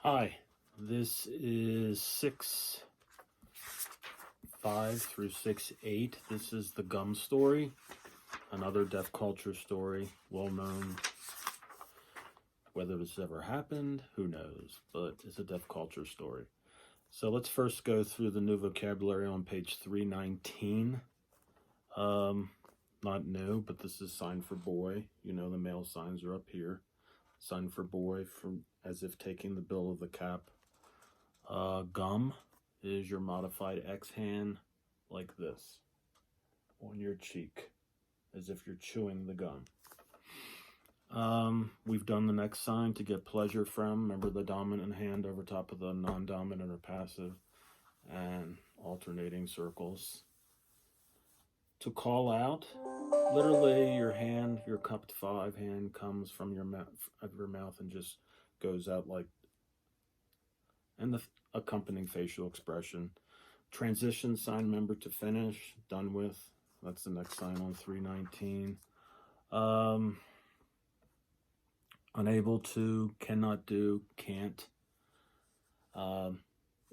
Hi, this is 6.5 through 6.8. This is the gum story, another deaf culture story, well known. Whether this ever happened, who knows, but it's a deaf culture story. So let's first go through the new vocabulary on page 319. Not new, but this is sign for boy. You know the male signs are up here. Sign for boy, from as if taking the bill of the cap. Gum is your modified X hand, like this, on your cheek, as if you're chewing the gum. We've done the next sign to get pleasure from. Remember the dominant hand over top of the non-dominant or passive, and alternating circles. To call out, literally your hand, your cupped 5 hand comes from your mouth and just goes out like, and the accompanying facial expression. Transition sign, member to finish, done with. That's the next sign on 319. Unable to, cannot do, can't.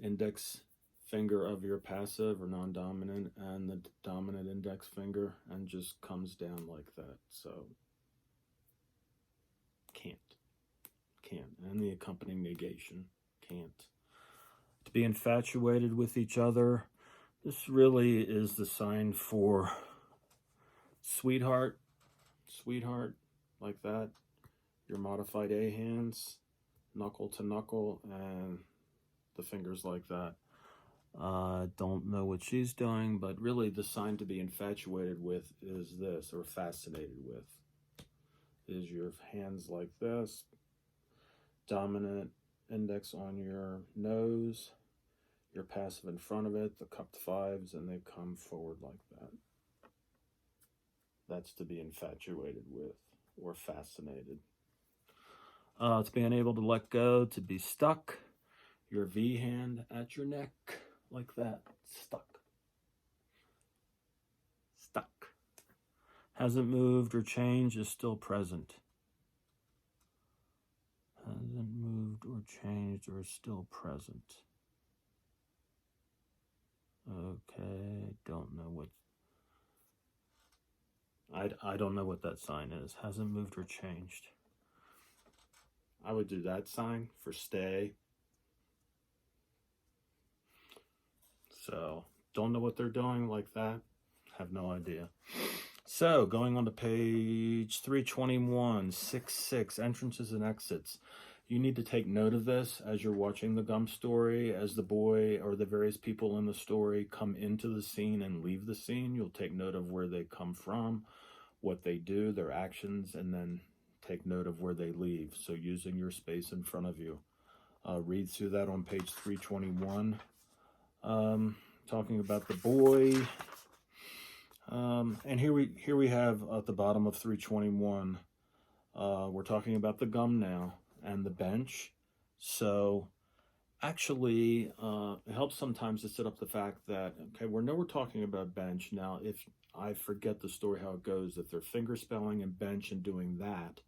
Index finger of your passive or non-dominant and the dominant index finger, and just comes down like that. So can't, and the accompanying negation, can't. To be infatuated with each other, this really is the sign for sweetheart, like that. Your modified A hands, knuckle to knuckle, and the fingers like that. Don't know what she's doing, but really the sign to be infatuated with is this, or fascinated with, is your hands like this, dominant index on your nose, your passive in front of it, the cupped 5s, and they come forward like that. That's to be infatuated with or fascinated. It's being able to let go, to be stuck, your V hand at your neck, like that, stuck. Hasn't moved or changed, is still present. Hasn't moved or changed or is still present. Okay, don't know what, I don't know what that sign is. Hasn't moved or changed. I would do that sign for stay. So, don't know what they're doing like that. Have no idea. So, going on to page 321, 6.6, entrances and exits. You need to take note of this as you're watching the gum story. As the boy or the various people in the story come into the scene and leave the scene, you'll take note of where they come from, what they do, their actions, and then take note of where they leave. So using your space in front of you. Read through that on page 321. Talking about the boy. And here we have at the bottom of 321, we're talking about the gum now and the bench. So actually, it helps sometimes to set up the fact that, okay, we're talking about bench. Now, if I forget the story, how it goes, if they're finger spelling and bench and doing that,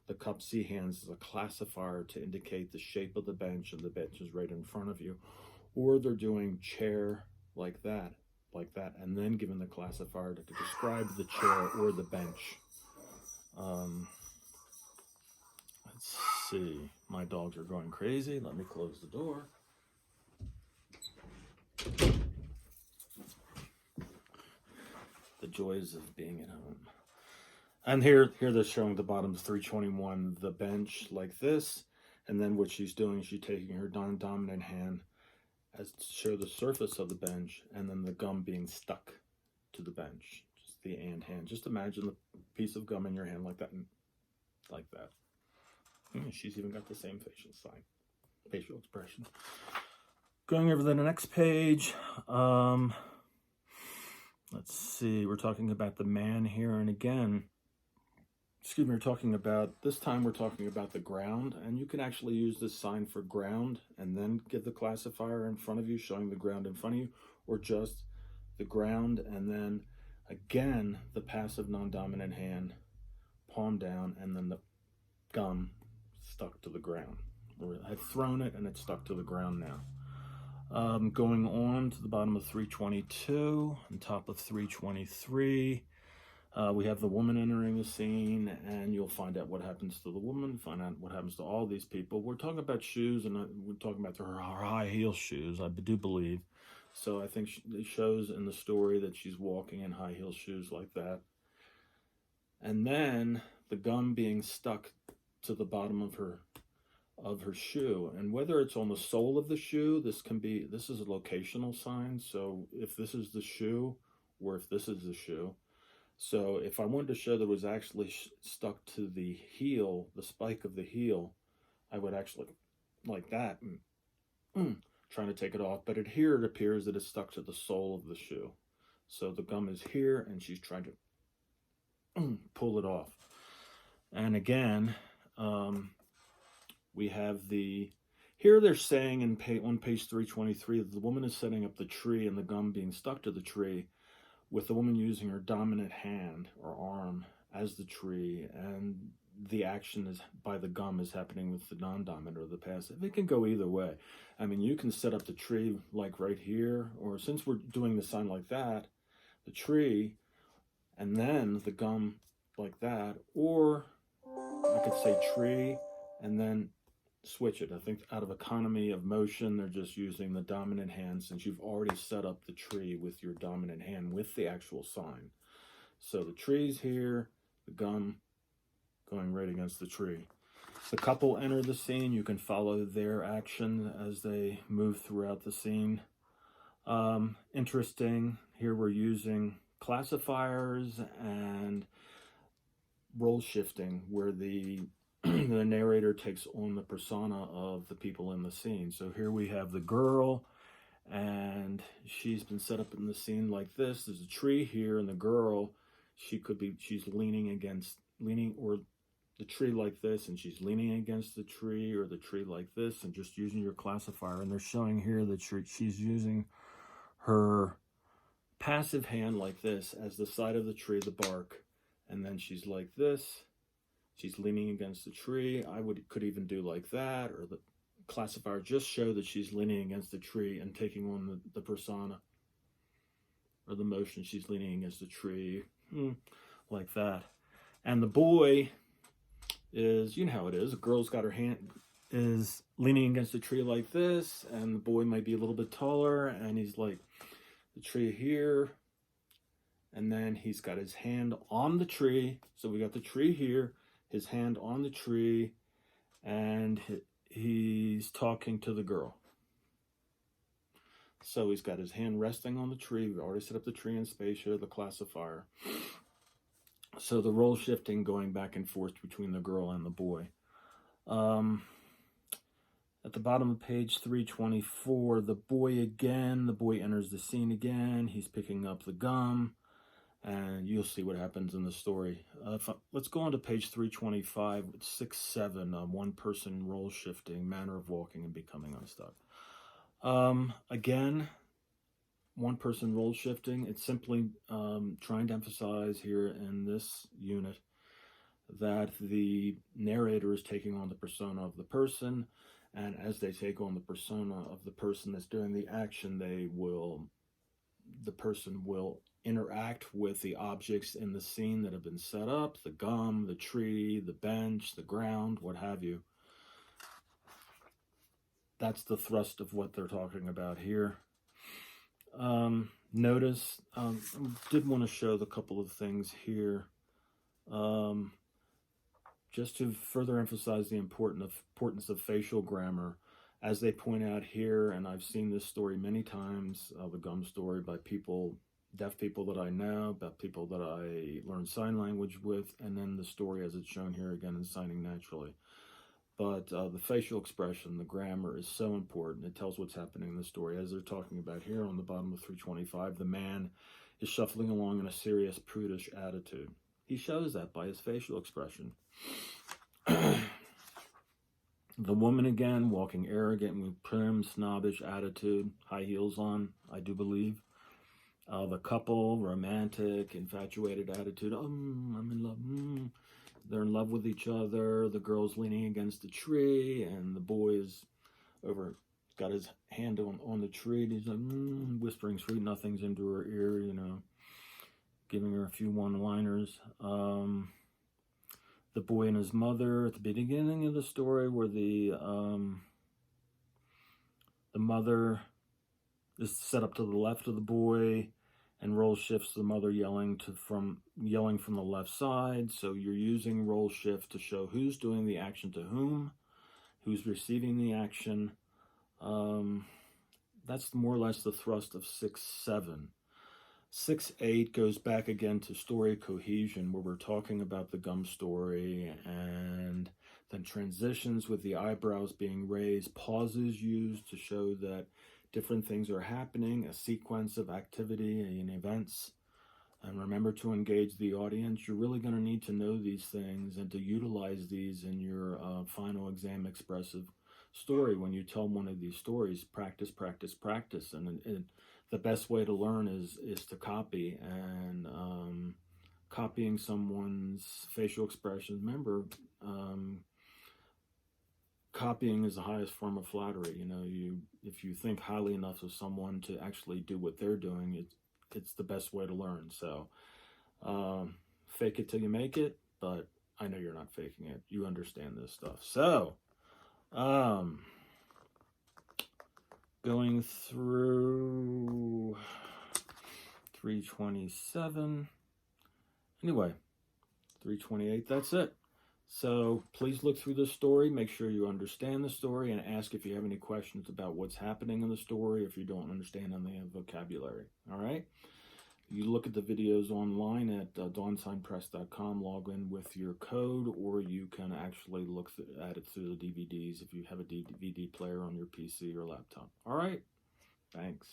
the cup C hands is a classifier to indicate the shape of the bench, and the bench is right in front of you. Or they're doing chair like that, and then given the classifier to describe the chair or the bench. Let's see. My dogs are going crazy. Let me close the door. The joys of being at home. And here they're showing the bottom of 321, the bench like this, and then what she's doing, she's taking her dominant hand as to show the surface of the bench, and then the gum being stuck to the bench, just the and hand. Just imagine the piece of gum in your hand like that, and like that. She's even got the same facial expression. Going over to the next page. Let's see, we're talking about the man here, and again, this time we're talking about the ground, and you can actually use this sign for ground and then give the classifier in front of you, showing the ground in front of you, or just the ground, and then again, the passive non-dominant hand, palm down, and then the gum stuck to the ground. or had thrown it and it's stuck to the ground now. Going on to the bottom of 322, on top of 323, we have the woman entering the scene, and you'll find out what happens to the woman, find out what happens to all these people. We're talking about shoes, and we're talking about her high heel shoes, I do believe. So I think it shows in the story that she's walking in high heel shoes like that. And then the gum being stuck to the bottom of her shoe, and whether it's on the sole of the shoe, this is a locational sign. So if this is the shoe, or if this is the shoe, so if I wanted to show that it was actually stuck to the heel, the spike of the heel, I would actually like that, trying to take it off. But here it appears that it's stuck to the sole of the shoe. So the gum is here, and she's trying to pull it off. And again, we have here they're saying on page 323 that the woman is setting up the tree and the gum being stuck to the tree, with the woman using her dominant hand or arm as the tree, and the action is by the gum is happening with the non-dominant or the passive. It can go either way. I mean, you can set up the tree like right here, or since we're doing the sign like that, the tree, and then the gum like that, or I could say tree and then switch it. I think out of economy of motion, they're just using the dominant hand, since you've already set up the tree with your dominant hand with the actual sign. So the tree's here, the gum going right against the tree. The couple enter the scene. You can follow their action as they move throughout the scene. Interesting, here we're using classifiers and role shifting, where the narrator takes on the persona of the people in the scene. So here we have the girl, and she's been set up in the scene like this. There's a tree here, and the girl, she's leaning, or the tree like this, and she's leaning against the tree, or the tree like this, and just using your classifier. And they're showing here that she's using her passive hand like this as the side of the tree, the bark, and then she's like this. She's leaning against the tree. Could even do like that, or the classifier just show that she's leaning against the tree and taking on the persona or the motion. She's leaning against the tree, like that. And the boy is, you know how it is. A girl's got her hand, is leaning against the tree like this, and the boy might be a little bit taller, and he's like the tree here, and then he's got his hand on the tree. So we got the tree here, his hand on the tree, and he's talking to the girl. So he's got his hand resting on the tree. We already set up the tree in Spatial, the classifier. So the role shifting going back and forth between the girl and the boy. At the bottom of page 324, the boy enters the scene again. He's picking up the gum, and you'll see what happens in the story. Let's go on to page 325, 6-7, one person role shifting, manner of walking and becoming unstuck. Again, one person role shifting. It's simply trying to emphasize here in this unit that the narrator is taking on the persona of the person, and as they take on the persona of the person that's doing the action, the person will interact with the objects in the scene that have been set up, the gum, the tree, the bench, the ground, what have you. That's the thrust of what they're talking about here. Notice, did want to show the couple of things here, just to further emphasize the importance of facial grammar, as they point out here, and I've seen this story many times, the gum story, by deaf people that I know, about people that I learned sign language with, and then the story as it's shown here again in Signing Naturally. But the facial expression, the grammar, is so important. It tells what's happening in the story. As they're talking about here on the bottom of 325, the man is shuffling along in a serious, prudish attitude. He shows that by his facial expression. The woman, again, walking arrogant with prim, snobbish attitude, high heels on, I do believe. The couple, romantic, infatuated attitude. I'm in love. they're in love with each other. The girl's leaning against a tree, and the boy is over, got his hand on the tree, and he's like, whispering sweet nothings into her ear, you know, giving her a few one-liners. The boy and his mother at the beginning of the story, where the mother is set up to the left of the boy, and role shifts the mother yelling from the left side. So you're using role shift to show who's doing the action to whom, who's receiving the action. That's more or less the thrust of 6-7. 6-8 goes back again to story cohesion, where we're talking about the gum story, and then transitions with the eyebrows being raised, pauses used to show that different things are happening, a sequence of activity and events. And remember to engage the audience. You're really going to need to know these things and to utilize these in your final exam expressive story. When you tell one of these stories, practice, practice, practice. And the best way to learn is to copy, and copying someone's facial expressions. Remember, copying is the highest form of flattery. You know, if you think highly enough of someone to actually do what they're doing, it's the best way to learn. So fake it till you make it, but I know you're not faking it. You understand this stuff. So going through 327. Anyway, 328, that's it. So please look through the story, make sure you understand the story, and ask if you have any questions about what's happening in the story, if you don't understand any vocabulary. All right? You look at the videos online at dawnsignpress.com, log in with your code, or you can actually look at it through the DVDs if you have a DVD player on your PC or laptop. All right? Thanks.